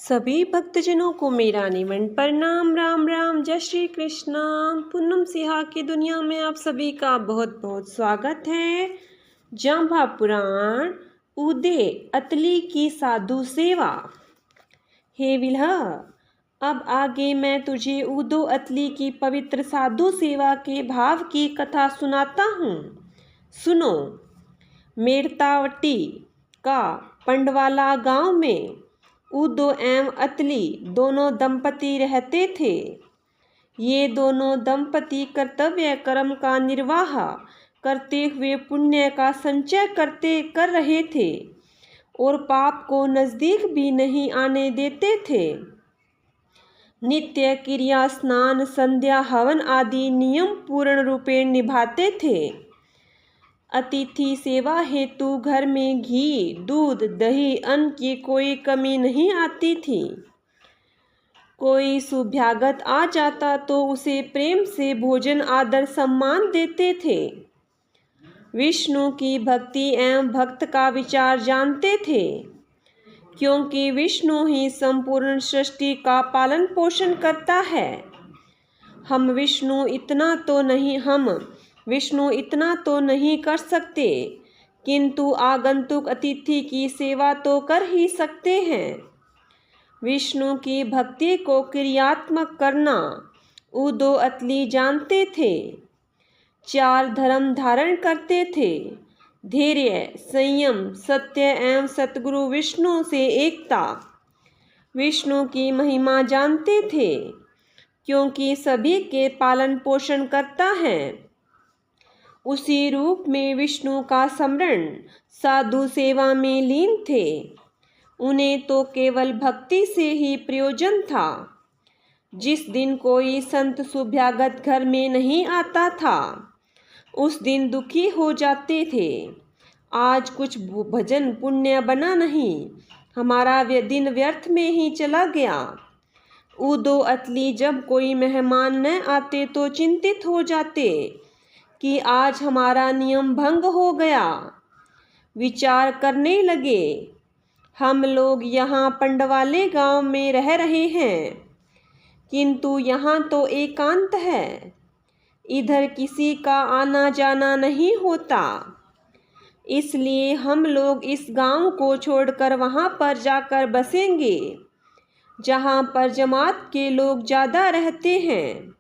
सभी भक्तजनों को मेरा निमन प्रणाम। राम राम, जय श्री कृष्णा। पूनम सिहा की दुनिया में आप सभी का बहुत बहुत स्वागत है। जांबा पुराण, उदय अतली की साधु सेवा। हे विल्ह, अब आगे मैं तुझे उदो अतली की पवित्र साधु सेवा के भाव की कथा सुनाता हूँ। सुनो। मेड़तावटी का पंडवाला गांव में उदो एवं अतली दोनों दंपति रहते थे। ये दोनों दंपति कर्तव्य कर्म का निर्वाह करते हुए पुण्य का संचय कर रहे थे और पाप को नज़दीक भी नहीं आने देते थे। नित्य क्रिया, स्नान, संध्या, हवन आदि नियम पूर्ण रूपेण निभाते थे। अतिथि सेवा हेतु घर में घी, दूध, दही, अन्न की कोई कमी नहीं आती थी। कोई सुभ्यागत आ जाता तो उसे प्रेम से भोजन आदर सम्मान देते थे। विष्णु की भक्ति एवं भक्त का विचार जानते थे, क्योंकि विष्णु ही संपूर्ण सृष्टि का पालन पोषण करता है। हम विष्णु इतना तो नहीं कर सकते, किंतु आगंतुक अतिथि की सेवा तो कर ही सकते हैं। विष्णु की भक्ति को क्रियात्मक करना उदो अतली जानते थे। 4 धर्म धारण करते थे: धैर्य, संयम, सत्य एवं सतगुरु विष्णु से एकता। विष्णु की महिमा जानते थे, क्योंकि सभी के पालन पोषण करता है। उसी रूप में विष्णु का स्मरण साधु सेवा में लीन थे। उन्हें तो केवल भक्ति से ही प्रयोजन था। जिस दिन कोई संत सुभ्यागत घर में नहीं आता था, उस दिन दुखी हो जाते थे। आज कुछ भजन पुण्य बना नहीं, हमारा दिन व्यर्थ में ही चला गया। उदो अतली जब कोई मेहमान न आते तो चिंतित हो जाते कि आज हमारा नियम भंग हो गया। विचार करने लगे, हम लोग यहाँ पंडवाले गांव में रह रहे हैं, किंतु यहाँ तो एकांत है। इधर किसी का आना जाना नहीं होता। इसलिए हम लोग इस गांव को छोड़कर वहाँ पर जाकर बसेंगे, जहाँ पर जमात के लोग ज़्यादा रहते हैं।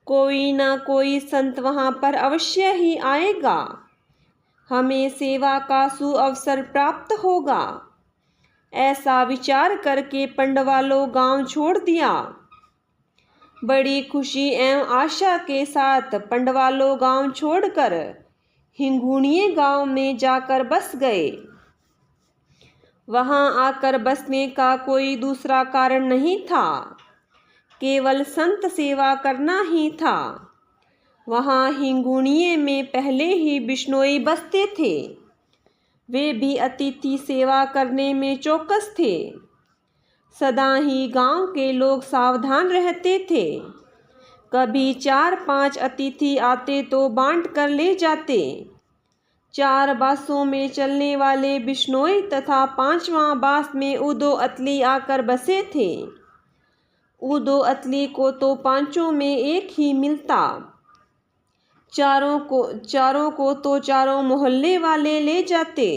कोई ना कोई संत वहाँ पर अवश्य ही आएगा। हमें सेवा का सुअवसर प्राप्त होगा। ऐसा विचार करके पंडवालों गांव छोड़ दिया। बड़ी खुशी एवं आशा के साथ पंडवालों गांव छोड़कर हिंगुणिये गांव में जाकर बस गए। वहां आकर बसने का कोई दूसरा कारण नहीं था, केवल संत सेवा करना ही था। वहां हिंगुणिये में पहले ही बिश्नोई बसते थे। वे भी अतिथि सेवा करने में चौकस थे। सदा ही गांव के लोग सावधान रहते थे। कभी 4-5 अतिथि आते तो बांट कर ले जाते। 4 बासों में चलने वाले बिश्नोई तथा 5वां बास में उदो अतली आकर बसे थे। उदो अतली को तो 5 में एक ही मिलता। चारों को तो चारों मोहल्ले वाले ले जाते।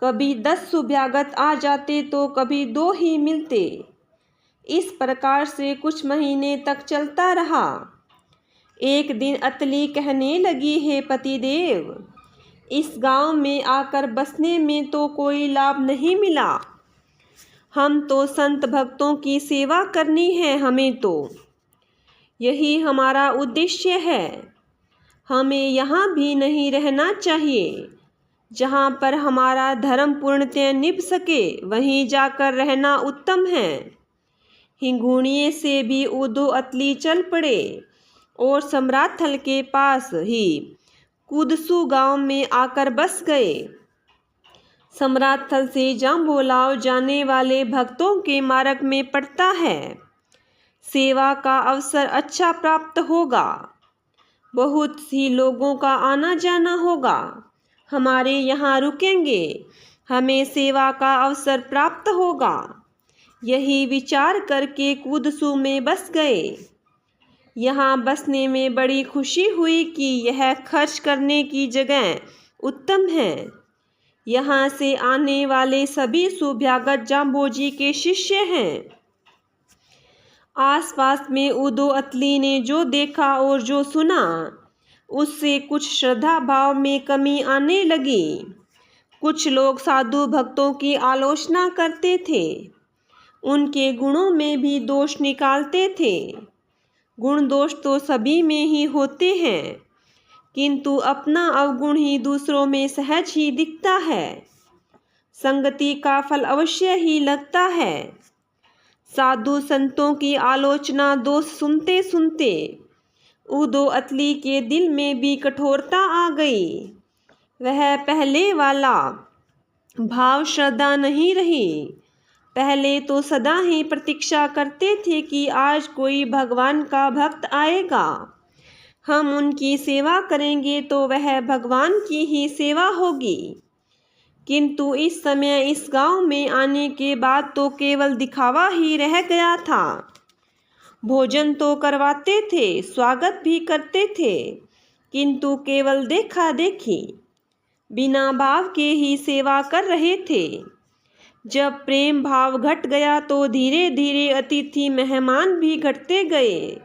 कभी 10 सुभ्यागत आ जाते तो कभी 2 ही मिलते। इस प्रकार से कुछ महीने तक चलता रहा। एक दिन अतली कहने लगी, हे पतिदेव, इस गांव में आकर बसने में तो कोई लाभ नहीं मिला। हम तो संत भक्तों की सेवा करनी है, हमें तो यही हमारा उद्देश्य है। हमें यहाँ भी नहीं रहना चाहिए। जहाँ पर हमारा धर्म पूर्णतः निभ सके, वहीं जाकर रहना उत्तम है। हिंगुणिये से भी उदो अतली चल पड़े और समराथल के पास ही कुदसू गांव में आकर बस गए। समराथल से जांबोलाव जाने वाले भक्तों के मार्ग में पड़ता है। सेवा का अवसर अच्छा प्राप्त होगा। बहुत सी लोगों का आना जाना होगा। हमारे यहाँ रुकेंगे, हमें सेवा का अवसर प्राप्त होगा। यही विचार करके कूदसू में बस गए। यहाँ बसने में बड़ी खुशी हुई कि यह खर्च करने की जगह उत्तम है। यहाँ से आने वाले सभी सुभ्यागत जाम्बोजी के शिष्य हैं। आसपास में उदो अतली ने जो देखा और जो सुना, उससे कुछ श्रद्धा भाव में कमी आने लगी। कुछ लोग साधु भक्तों की आलोचना करते थे, उनके गुणों में भी दोष निकालते थे। गुण दोष तो सभी में ही होते हैं, किंतु अपना अवगुण ही दूसरों में सहज ही दिखता है। संगति का फल अवश्य ही लगता है। साधु संतों की आलोचना दोष सुनते सुनते उदो अतली के दिल में भी कठोरता आ गई। वह पहले वाला भाव श्रद्धा नहीं रही। पहले तो सदा ही प्रतीक्षा करते थे कि आज कोई भगवान का भक्त आएगा, हम उनकी सेवा करेंगे तो वह भगवान की ही सेवा होगी। किंतु इस समय इस गांव में आने के बाद तो केवल दिखावा ही रह गया था। भोजन तो करवाते थे, स्वागत भी करते थे, किंतु केवल देखा देखी, बिना भाव के ही सेवा कर रहे थे। जब प्रेम भाव घट गया तो धीरे धीरे अतिथि मेहमान भी घटते गए।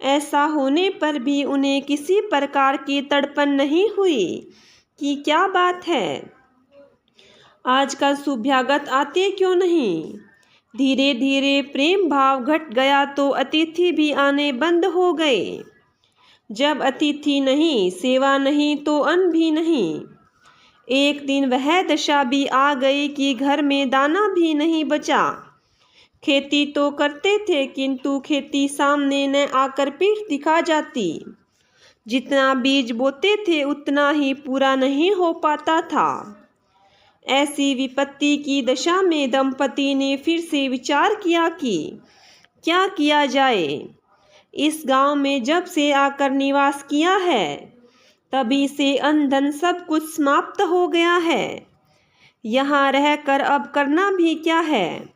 ऐसा होने पर भी उन्हें किसी प्रकार की तड़पन नहीं हुई कि क्या बात है, आज का सुभ्यागत आते क्यों नहीं। धीरे धीरे प्रेम भाव घट गया तो अतिथि भी आने बंद हो गए। जब अतिथि नहीं, सेवा नहीं तो अन्न भी नहीं। एक दिन वह दशा भी आ गई कि घर में दाना भी नहीं बचा। खेती तो करते थे, किंतु खेती सामने न आकर पीठ दिखा जाती। जितना बीज बोते थे उतना ही पूरा नहीं हो पाता था। ऐसी विपत्ति की दशा में दंपति ने फिर से विचार किया कि क्या किया जाए। इस गांव में जब से आकर निवास किया है, तभी से अन्न धन सब कुछ समाप्त हो गया है। यहाँ रहकर अब करना भी क्या है।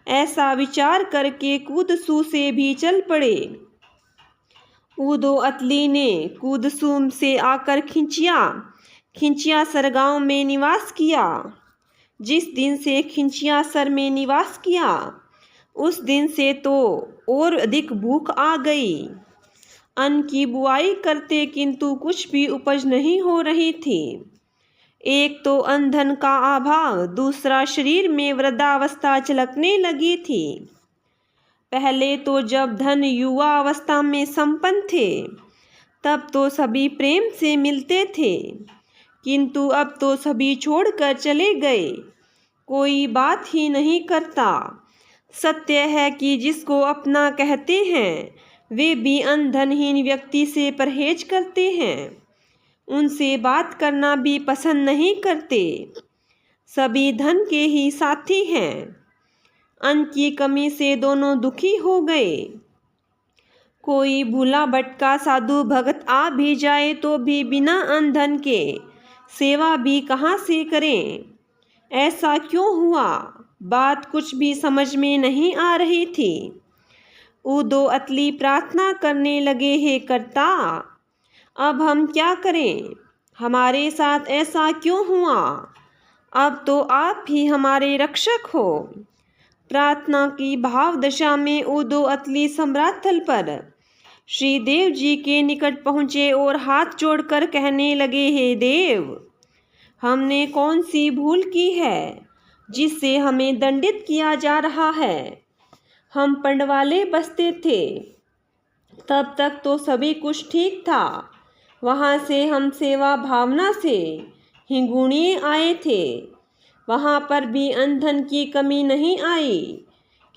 ऐसा विचार करके कूदसू से भी चल पड़े। उदो अतली ने कूदसू से आकर खिंचियासर गांव में निवास किया। जिस दिन से खिंचियासर में निवास किया, उस दिन से तो और अधिक भूख आ गई। अन्न की बुआई करते, किंतु कुछ भी उपज नहीं हो रही थी। एक तो अन्न धन का अभाव, दूसरा शरीर में वृद्धावस्था झलकने लगी थी। पहले तो जब धन युवा अवस्था में संपन्न थे, तब तो सभी प्रेम से मिलते थे, किंतु अब तो सभी छोड़कर चले गए, कोई बात ही नहीं करता। सत्य है कि जिसको अपना कहते हैं, वे भी अन्न धनहीन व्यक्ति से परहेज करते हैं, उनसे बात करना भी पसंद नहीं करते। सभी धन के ही साथी हैं। अन्न की कमी से दोनों दुखी हो गए। कोई भूला भटका साधु भगत आ भी जाए तो भी बिना अन्न धन के सेवा भी कहाँ से करें। ऐसा क्यों हुआ, बात कुछ भी समझ में नहीं आ रही थी। उदो अतली प्रार्थना करने लगे, हे कर्ता, अब हम क्या करें, हमारे साथ ऐसा क्यों हुआ। अब तो आप ही हमारे रक्षक हो। प्रार्थना की भाव दशा में उदो अतली सम्राथल पर श्री देव जी के निकट पहुँचे और हाथ जोड़कर कहने लगे, हे देव, हमने कौन सी भूल की है जिससे हमें दंडित किया जा रहा है। हम पंडवाले बसते थे, तब तक तो सभी कुछ ठीक था। वहाँ से हम सेवा भावना से हिंगुणिये आए थे, वहाँ पर भी अन्न धन की कमी नहीं आई,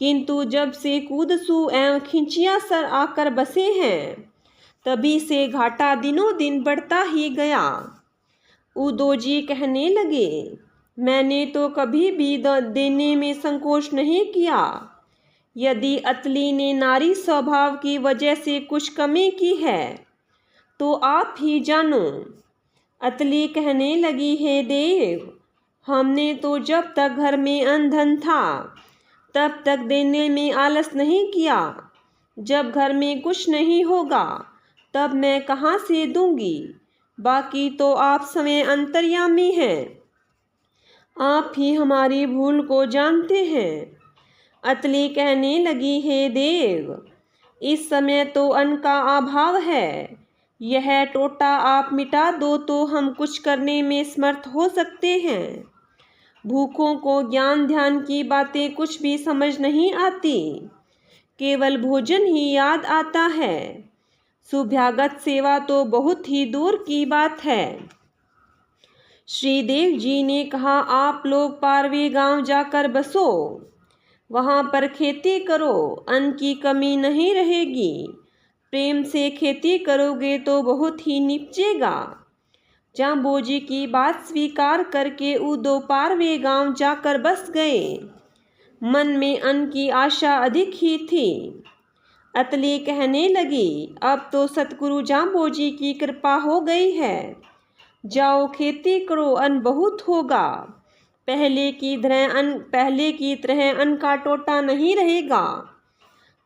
किंतु जब से कूदसू एवं खिंचियासर आकर बसे हैं, तभी से घाटा दिनों दिन बढ़ता ही गया। उदो जी कहने लगे, मैंने तो कभी भी देने में संकोच नहीं किया। यदि अतली ने नारी स्वभाव की वजह से कुछ कमी की है, तो आप ही जानो। अतली कहने लगी, हे देव, हमने तो जब तक घर में अन्न धन था, तब तक देने में आलस नहीं किया। जब घर में कुछ नहीं होगा तब मैं कहाँ से दूंगी? बाकी तो आप स्वयं अंतर्यामी हैं, आप ही हमारी भूल को जानते हैं। अतली कहने लगी, हे देव, इस समय तो अन्न का अभाव है। यह टोटा आप मिटा दो तो हम कुछ करने में समर्थ हो सकते हैं। भूखों को ज्ञान ध्यान की बातें कुछ भी समझ नहीं आती, केवल भोजन ही याद आता है। सुभ्यागत सेवा तो बहुत ही दूर की बात है। श्रीदेव जी ने कहा, आप लोग पारवे गांव जाकर बसो, वहां पर खेती करो, अन्न की कमी नहीं रहेगी। प्रेम से खेती करोगे तो बहुत ही निपजेगा। जाम्बोजी की बात स्वीकार करके वो दो पारवे गांव जाकर बस गए। मन में अन्न की आशा अधिक ही थी। अतली कहने लगी, अब तो सतगुरु जाम्बोजी की कृपा हो गई है। जाओ खेती करो, अन्न बहुत होगा। पहले की तरह अन्न का टोटा नहीं रहेगा।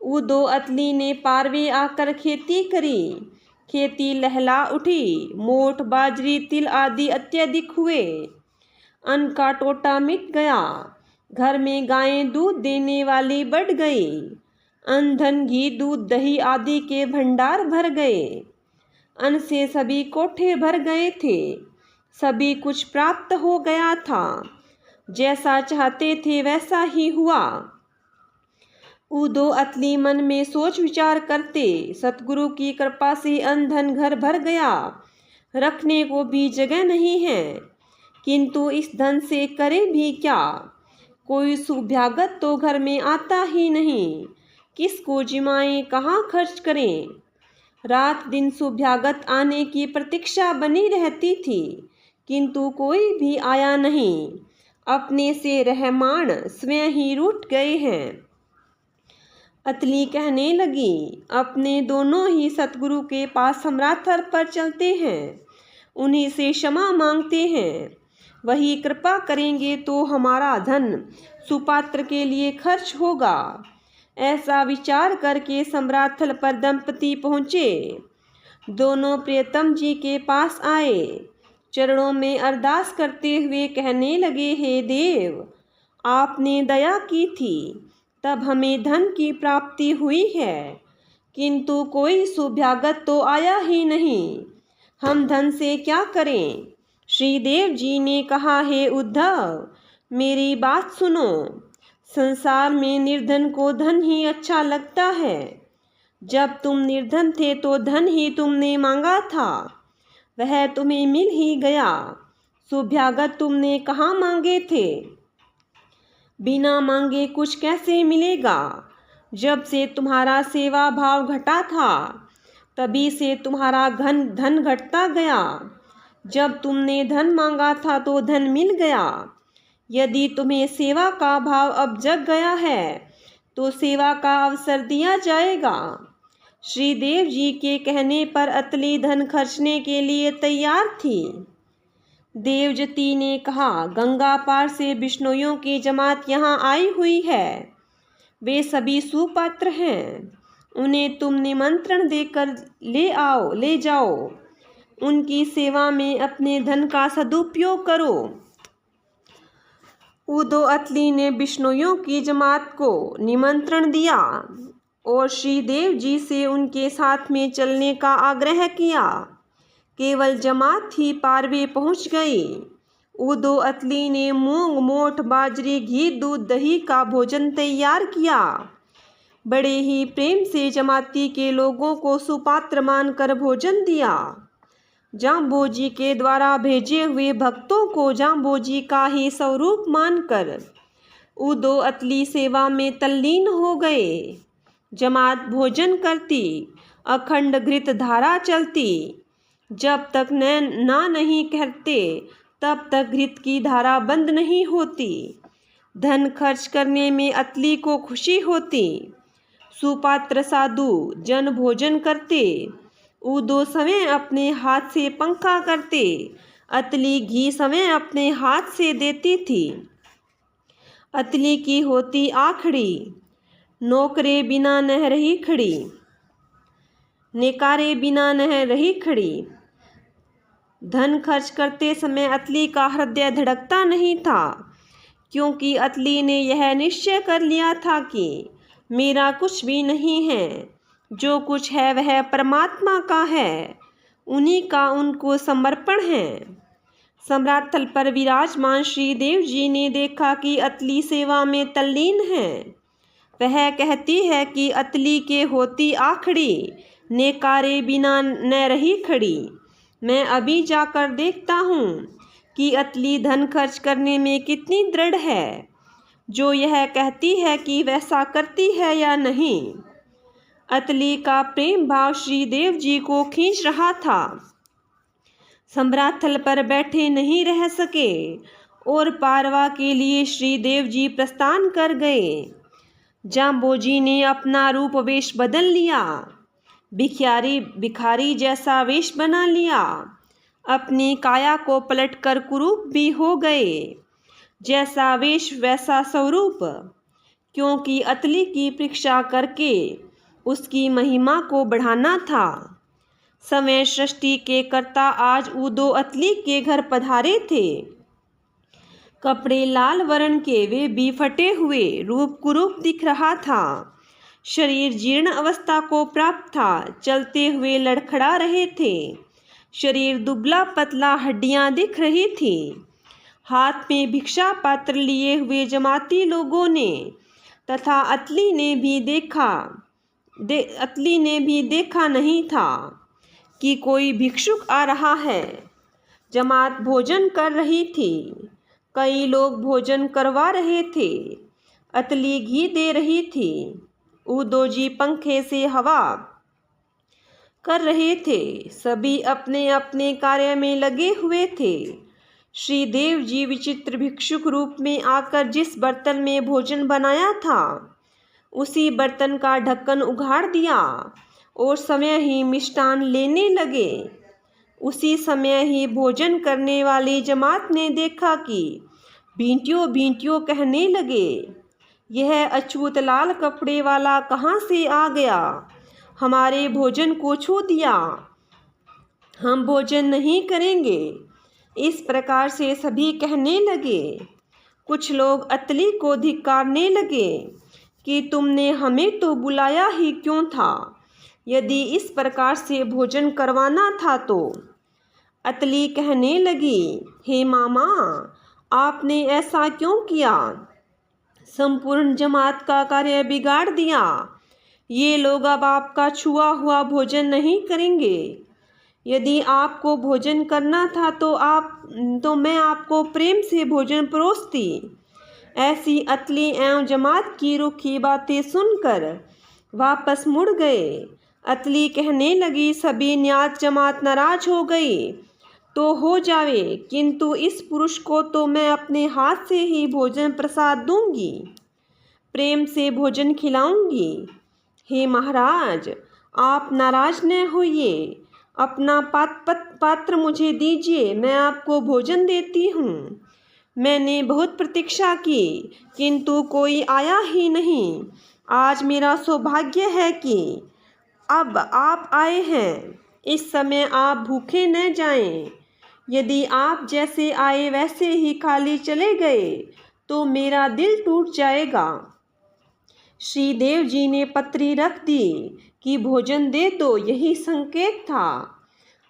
वो दो अतली ने पारवे आकर खेती करी। खेती लहला उठी। मोठ, बाजरी, तिल आदि अत्यधिक हुए। अन्न का टोटा मिट गया। घर में गायें दूध देने वाली बढ़ गई। अन्न, धन, घी, दूध, दही आदि के भंडार भर गए। अन्न से सभी कोठे भर गए थे। सभी कुछ प्राप्त हो गया था। जैसा चाहते थे वैसा ही हुआ। वो दो अतली मन में सोच विचार करते, सतगुरु की कृपा से अन्न धन घर भर गया, रखने को भी जगह नहीं है। किंतु इस धन से करे भी क्या? कोई सुभ्यागत तो घर में आता ही नहीं। किसको जिमाएं, कहाँ खर्च करें? रात दिन सुभ्यागत आने की प्रतीक्षा बनी रहती थी, किंतु कोई भी आया नहीं। अपने से रहमान स्वयं ही रूठ गए हैं। अतली कहने लगी, अपने दोनों ही सतगुरु के पास समराथर पर चलते हैं, उन्हीं से क्षमा मांगते हैं। वही कृपा करेंगे तो हमारा धन सुपात्र के लिए खर्च होगा। ऐसा विचार करके समराथल पर दंपति पहुँचे। दोनों प्रियतम जी के पास आए। चरणों में अरदास करते हुए कहने लगे, हे देव, आपने दया की थी तब हमें धन की प्राप्ति हुई है, किंतु कोई सुभ्यागत तो आया ही नहीं। हम धन से क्या करें? श्रीदेव जी ने कहा, हे उद्धव, मेरी बात सुनो। संसार में निर्धन को धन ही अच्छा लगता है। जब तुम निर्धन थे तो धन ही तुमने मांगा था, वह तुम्हें मिल ही गया। सुभ्यागत तुमने कहाँ मांगे थे? बिना मांगे कुछ कैसे मिलेगा? जब से तुम्हारा सेवा भाव घटा था तभी से तुम्हारा धन घटता गया। जब तुमने धन मांगा था तो धन मिल गया। यदि तुम्हें सेवा का भाव अब जग गया है तो सेवा का अवसर दिया जाएगा। श्रीदेव जी के कहने पर अतली धन खर्चने के लिए तैयार थी। देवजती ने कहा, गंगा पार से बिश्नोइयों की जमात यहाँ आई हुई है। वे सभी सुपात्र हैं। उन्हें तुम निमंत्रण देकर ले जाओ। उनकी सेवा में अपने धन का सदुपयोग करो। उदो अतली ने बिश्नोइयों की जमात को निमंत्रण दिया और श्रीदेव जी से उनके साथ में चलने का आग्रह किया। केवल जमात ही पारवे पहुंच गई। उदो अतली ने मूंग, मोठ, बाजरी, घी, दूध, दही का भोजन तैयार किया। बड़े ही प्रेम से जमाती के लोगों को सुपात्र मानकर भोजन दिया। जाम्बोजी के द्वारा भेजे हुए भक्तों को जाम्बोजी का ही स्वरूप मानकर उदो अतली सेवा में तल्लीन हो गए। जमात भोजन करती, अखंड घृत धारा चलती। जब तक ना नहीं कहते तब तक घृत की धारा बंद नहीं होती। धन खर्च करने में अतली को खुशी होती। सुपात्र साधु जन भोजन करते। उदो समय अपने हाथ से पंखा करते। अतली घी समय अपने हाथ से देती थी। अतली की होती आखड़ी, नौकरे बिना न रही खड़ी, नेकारे बिना न रही खड़ी। धन खर्च करते समय अतली का हृदय धड़कता नहीं था, क्योंकि अतली ने यह निश्चय कर लिया था कि मेरा कुछ भी नहीं है, जो कुछ है वह परमात्मा का है, उन्हीं का उनको समर्पण है। सम्राट थल पर विराजमान श्रीदेव जी ने देखा कि अतली सेवा में तल्लीन है। वह कहती है कि अतली के होती आखड़ी, नेकारे बिना न रही खड़ी। मैं अभी जाकर देखता हूँ कि अतली धन खर्च करने में कितनी दृढ़ है, जो यह कहती है कि वैसा करती है या नहीं। अतली का प्रेम भाव श्रीदेव जी को खींच रहा था। सम्राट थल पर बैठे नहीं रह सके और पारवा के लिए श्रीदेव जी प्रस्थान कर गए। जाम्बोजी ने अपना रूप वेश बदल लिया, भिखारी जैसा वेश बना लिया, अपनी काया को पलटकर कुरूप भी हो गए। जैसा वेश वैसा स्वरूप, क्योंकि अतली की परीक्षा करके उसकी महिमा को बढ़ाना था। समय सृष्टि के कर्ता आज उदो अतली के घर पधारे थे। कपड़े लाल वर्ण के, वे भी फटे हुए, रूप कुरूप दिख रहा था। शरीर जीर्ण अवस्था को प्राप्त था, चलते हुए लड़खड़ा रहे थे। शरीर दुबला पतला, हड्डियां दिख रही थी। हाथ में भिक्षा पात्र लिए हुए जमाती लोगों ने तथा अतली ने भी देखा नहीं था कि कोई भिक्षुक आ रहा है। जमात भोजन कर रही थी, कई लोग भोजन करवा रहे थे। अतली घी दे रही थी, उदोजी पंखे से हवा कर रहे थे। सभी अपने अपने कार्य में लगे हुए थे। श्रीदेव जी विचित्र भिक्षुक रूप में आकर जिस बर्तन में भोजन बनाया था, उसी बर्तन का ढक्कन उघाड़ दिया और समय ही मिष्टान लेने लगे। उसी समय ही भोजन करने वाली जमात ने देखा कि भींटियों भींटियों कहने लगे, यह अछूत लाल कपड़े वाला कहाँ से आ गया, हमारे भोजन को छू दिया, हम भोजन नहीं करेंगे। इस प्रकार से सभी कहने लगे। कुछ लोग अतली को धिक्कारने लगे कि तुमने हमें तो बुलाया ही क्यों था, यदि इस प्रकार से भोजन करवाना था तो। अतली कहने लगी, हे मामा, आपने ऐसा क्यों किया, संपूर्ण जमात का कार्य बिगाड़ दिया। ये लोग अब आपका छुआ हुआ भोजन नहीं करेंगे। यदि आपको भोजन करना था तो मैं आपको प्रेम से भोजन परोसती। ऐसी अतली एवं जमात की रूखी बातें सुनकर वापस मुड़ गए। अतली कहने लगी, सभी न्यात जमात नाराज हो गई तो हो जावे, किंतु इस पुरुष को तो मैं अपने हाथ से ही भोजन प्रसाद दूंगी, प्रेम से भोजन खिलाऊंगी। हे महाराज, आप नाराज न होइए, अपना पात्र मुझे दीजिए, मैं आपको भोजन देती हूँ। मैंने बहुत प्रतीक्षा की, किंतु कोई आया ही नहीं। आज मेरा सौभाग्य है कि अब आप आए हैं। इस समय आप भूखे न जाएं। यदि आप जैसे आए वैसे ही खाली चले गए तो मेरा दिल टूट जाएगा। श्रीदेव जी ने पत्री रख दी कि भोजन दे दो, यही संकेत था।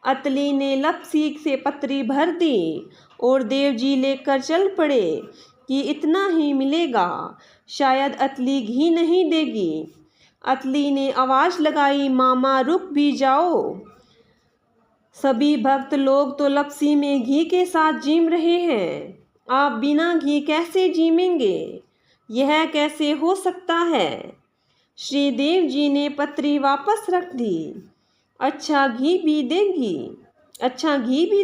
अतली ने लपसी से पत्री भर दी और देव जी लेकर चल पड़े कि इतना ही मिलेगा, शायद अतली घी नहीं देगी। अतली ने आवाज़ लगाई, मामा रुक भी जाओ, सभी भक्त लोग तो लपसी में घी के साथ जीम रहे हैं, आप बिना घी कैसे जीमेंगे, यह कैसे हो सकता है। श्रीदेव जी ने पत्री वापस रख दी। अच्छा घी भी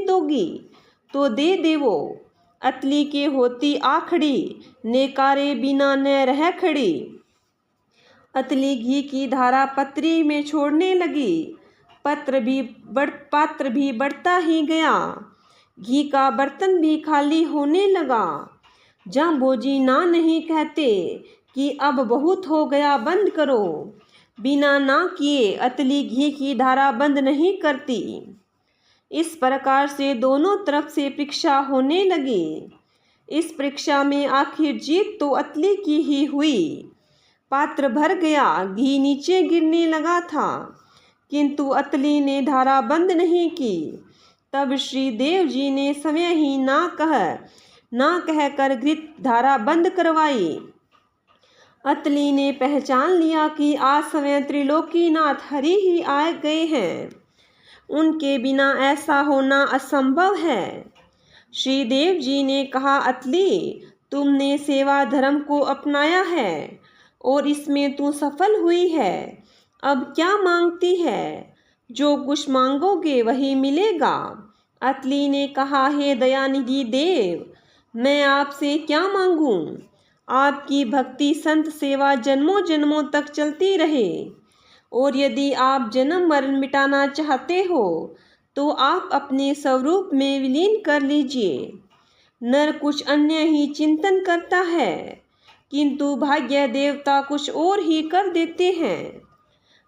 दोगी तो दे देवो, अतली के होती आखड़ी, नेकारे बिना न रह खड़ी। अतली घी की धारा पत्री में छोड़ने लगी। पात्र भी बढ़ता ही गया, घी का बर्तन भी खाली होने लगा। जांबोजी ना नहीं कहते कि अब बहुत हो गया, बंद करो। बिना ना किए अतली घी की धारा बंद नहीं करती। इस प्रकार से दोनों तरफ से परीक्षा होने लगी। इस परीक्षा में आखिर जीत तो अतली की ही हुई। पात्र भर गया, घी नीचे गिरने लगा था, किंतु अतली ने धारा बंद नहीं की। तब श्री देव जी ने समय ही ना कहकर घृत धारा बंद करवाई। अतली ने पहचान लिया कि आज समय त्रिलोकीनाथ हरि ही आ गए हैं, उनके बिना ऐसा होना असंभव है। श्री देव जी ने कहा, अतली, तुमने सेवा धर्म को अपनाया है और इसमें तू सफल हुई है। अब क्या मांगती है? जो कुछ मांगोगे वही मिलेगा। अतली ने कहा, हे दयानिधि देव, मैं आपसे क्या मांगूं? आपकी भक्ति संत सेवा जन्मों जन्मों तक चलती रहे, और यदि आप जन्म मरण मिटाना चाहते हो तो आप अपने स्वरूप में विलीन कर लीजिए। नर कुछ अन्य ही चिंतन करता है, किंतु भाग्य देवता कुछ और ही कर देते हैं।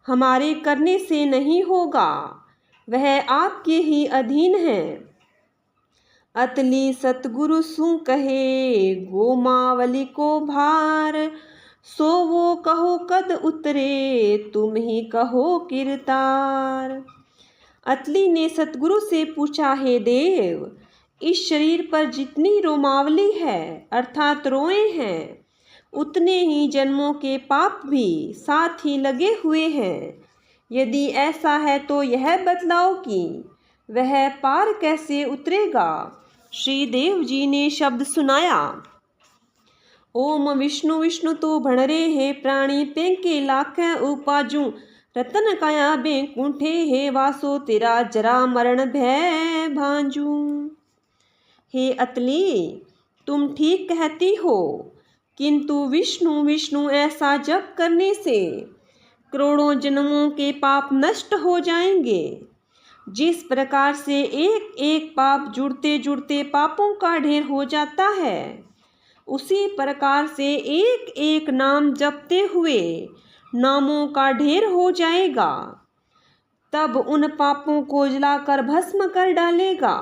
हमारे करने से नहीं होगा, वह आपके ही अधीन है। अतली सतगुरु सु कहे, गोमावली को भार, सो वो कहो कद उतरे, तुम ही कहो किरतार। अतली ने सतगुरु से पूछा, हे देव, इस शरीर पर जितनी रोमावली है अर्थात रोए हैं, उतने ही जन्मों के पाप भी साथ ही लगे हुए हैं। यदि ऐसा है तो यह बतलाओ कि वह पार कैसे उतरेगा। श्री देव जी ने शब्द सुनाया, ओम विष्णु विष्णु तो भणरे हे प्राणी, पेंके लाख उपाजू, रतन काया बेकुंठे हे वासो, तेरा जरा मरण भय भांजू। हे अतली, तुम ठीक कहती हो, किंतु विष्णु विष्णु ऐसा जप करने से करोड़ों जन्मों के पाप नष्ट हो जाएंगे। जिस प्रकार से एक एक पाप जुड़ते जुड़ते पापों का ढेर हो जाता है, उसी प्रकार से एक एक नाम जपते हुए नामों का ढेर हो जाएगा। तब उन पापों को जलाकर भस्म कर डालेगा।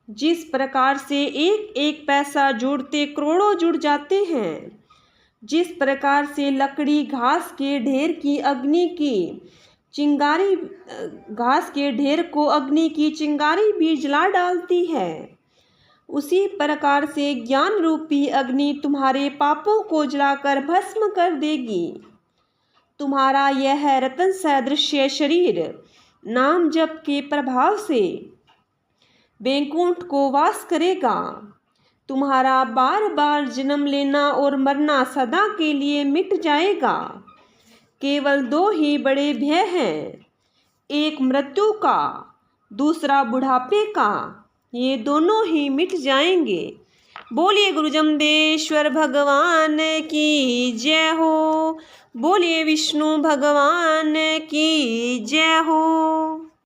जिस प्रकार से एक एक पैसा जोड़ते करोड़ों जुड़ जाते हैं, जिस प्रकार से लकड़ी घास के ढेर की अग्नि की चिंगारी, घास के ढेर को अग्नि की चिंगारी भी जला डालती है, उसी प्रकार से ज्ञान रूपी अग्नि तुम्हारे पापों को जलाकर भस्म कर देगी। तुम्हारा यह रतन सदृश्य शरीर नाम जप के प्रभाव से बैकुंठ को वास करेगा। तुम्हारा बार बार जन्म लेना और मरना सदा के लिए मिट जाएगा। केवल दो ही बड़े भय हैं, एक मृत्यु का, दूसरा बुढ़ापे का। ये दोनों ही मिट जाएंगे। बोलिए गुरु जमदेश्वर भगवान की जय हो। बोलिए विष्णु भगवान की जय हो।